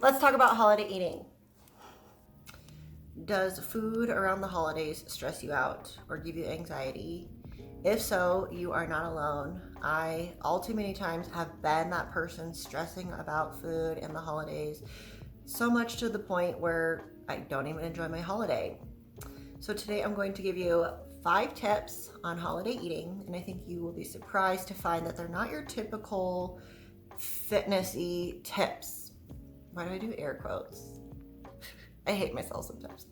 Let's talk about holiday eating. Does food around the holidays stress you out or give you anxiety? If so, you are not alone. I, all too many times, have been that person stressing about food in the holidays, so much to the point where I don't even enjoy my holiday. So today I'm going to give you 5 tips on holiday eating, and I think you will be surprised to find that they're not your typical fitnessy tips. Why do I do air quotes? I hate myself sometimes.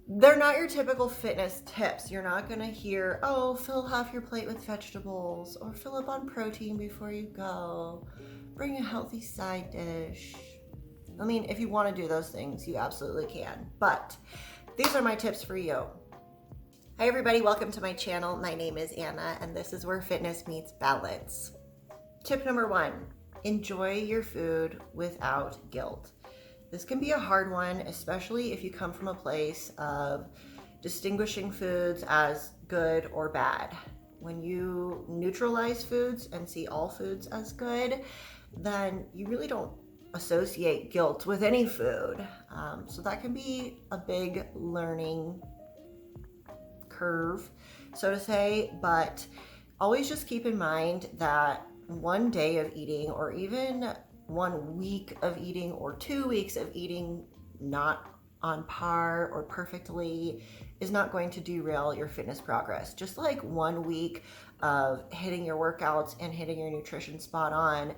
They're not your typical fitness tips. You're not going to hear, oh, fill half your plate with vegetables, or fill up on protein before you go, bring a healthy side dish. I mean, if you want to do those things, you absolutely can. But these are my tips for you. Hi, everybody. Welcome to my channel. My name is Anna, and this is where fitness meets balance. Tip number 1, enjoy your food without guilt. This can be a hard one, especially if you come from a place of distinguishing foods as good or bad. When you neutralize foods and see all foods as good, then you really don't associate guilt with any food. So that can be a big learning curve, so to say, but always just keep in mind that one day of eating, or even 1 week of eating, or 2 weeks of eating not on par or perfectly, is not going to derail your fitness progress. Just like 1 week of hitting your workouts and hitting your nutrition spot on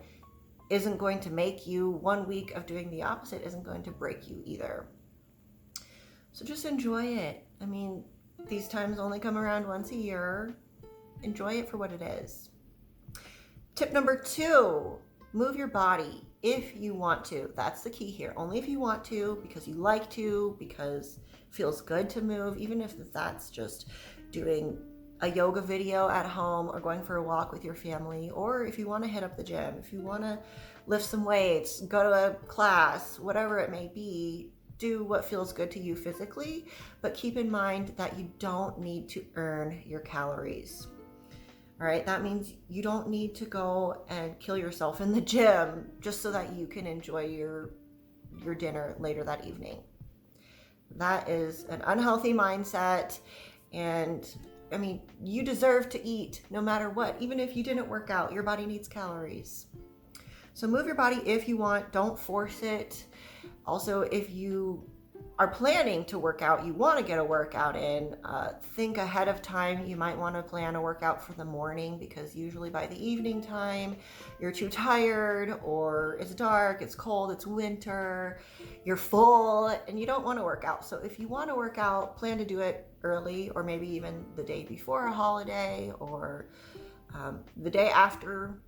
isn't going to make you, 1 week of doing the opposite isn't going to break you either. So just enjoy it. I mean, these times only come around once a year. Enjoy it for what it is. Tip number 2, move your body if you want to. That's the key here. Only if you want to, because you like to, because it feels good to move, even if that's just doing a yoga video at home, or going for a walk with your family, or if you want to hit up the gym, if you want to lift some weights, go to a class, whatever it may be. Do what feels good to you physically, but keep in mind that you don't need to earn your calories. All right, that means you don't need to go and kill yourself in the gym just so that you can enjoy your dinner later that evening. That is an unhealthy mindset, and I mean, you deserve to eat no matter what. Even if you didn't work out, your body needs calories. So move your body if you want, don't force it. Also, if you are planning to work out, you want to get a workout in, think ahead of time. You might want to plan a workout for the morning, because usually by the evening time you're too tired, or it's dark, it's cold, it's winter, you're full, and you don't want to work out. So if you want to work out, plan to do it early, or maybe even the day before a holiday, or the day after.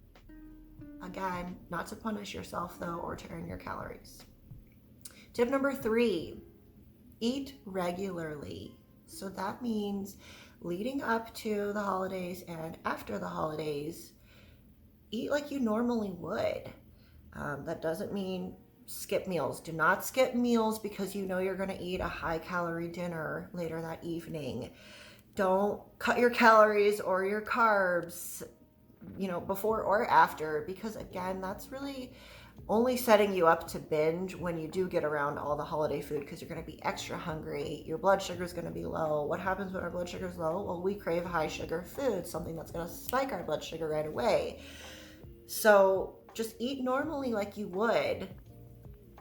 Again, not to punish yourself though, or to earn your calories. Tip number 3, eat regularly. So that means leading up to the holidays and after the holidays, eat like you normally would. That doesn't mean skip meals. Do not skip meals because you know you're going to eat a high calorie dinner later that evening. Don't cut your calories or your carbs, before or after, because again, that's really only setting you up to binge when you do get around all the holiday food, because you're going to be extra hungry. Your blood sugar is going to be low. What happens when our blood sugar is low? Well, we crave high sugar food, something that's going to spike our blood sugar right away. So just eat normally like you would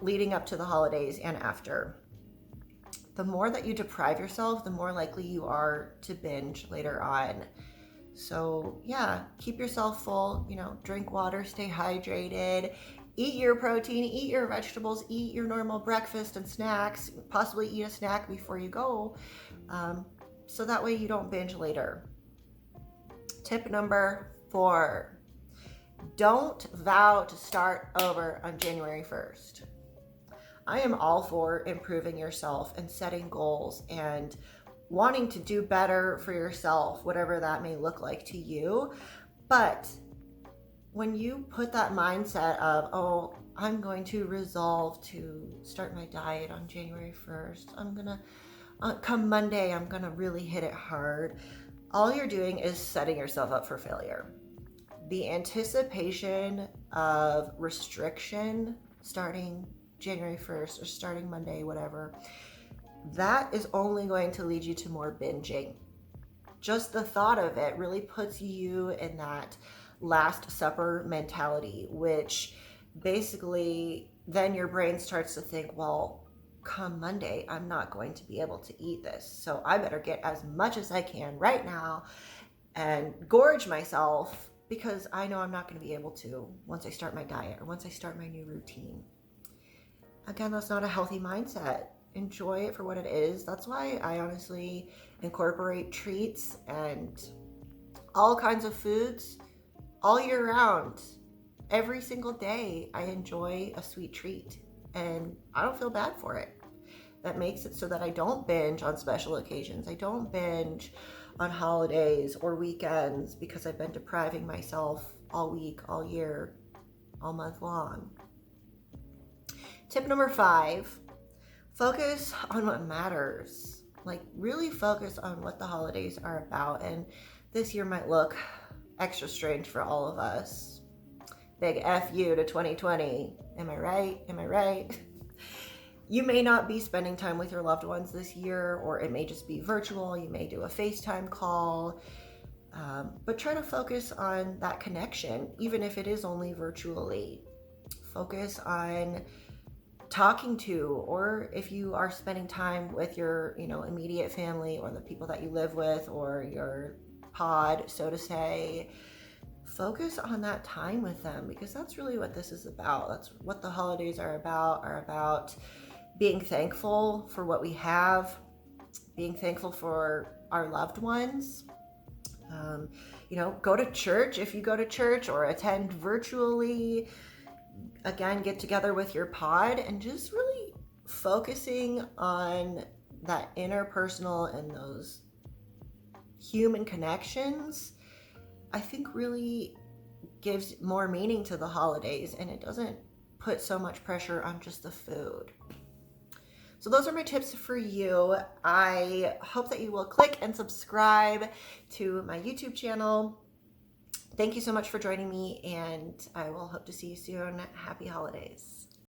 leading up to the holidays and after. The more that you deprive yourself, the more likely you are to binge later on. So yeah, keep yourself full, drink water, stay hydrated, eat your protein, eat your vegetables, eat your normal breakfast and snacks, possibly eat a snack before you go, so that way you don't binge later. Tip number 4, don't vow to start over on January 1st. I am all for improving yourself and setting goals and wanting to do better for yourself, whatever that may look like to you. But when you put that mindset of, oh, I'm going to resolve to start my diet on January 1st, I'm gonna, come Monday, I'm gonna really hit it hard, all you're doing is setting yourself up for failure. The anticipation of restriction starting January 1st or starting Monday, whatever, that is only going to lead you to more binging. Just the thought of it really puts you in that Last Supper mentality, which basically then your brain starts to think, well, come Monday, I'm not going to be able to eat this. So I better get as much as I can right now and gorge myself, because I know I'm not going to be able to once I start my diet or once I start my new routine. Again, that's not a healthy mindset. Enjoy it for what it is. That's why I honestly incorporate treats and all kinds of foods all year round. Every single day, I enjoy a sweet treat, and I don't feel bad for it. That makes it so that I don't binge on special occasions. I don't binge on holidays or weekends because I've been depriving myself all week, all year, all month long. Tip number 5, focus on what matters. Like, really focus on what the holidays are about. And this year might look extra strange for all of us. Big F you to 2020. Am I right? Am I right? You may not be spending time with your loved ones this year, or it may just be virtual. You may do a FaceTime call, but try to focus on that connection, even if it is only virtually. Focus on talking to, or if you are spending time with your, immediate family or the people that you live with or your pod, so to say, focus on that time with them, because that's really what this is about. That's what the holidays are about being thankful for what we have, being thankful for our loved ones. Go to church if you go to church, or attend virtually. Again, get together with your pod and just really focusing on that interpersonal and those human connections, I think really gives more meaning to the holidays, and it doesn't put so much pressure on just the food. So those are my tips for you. I hope that you will click and subscribe to my YouTube channel. Thank you so much for joining me, and I will hope to see you soon. Happy holidays.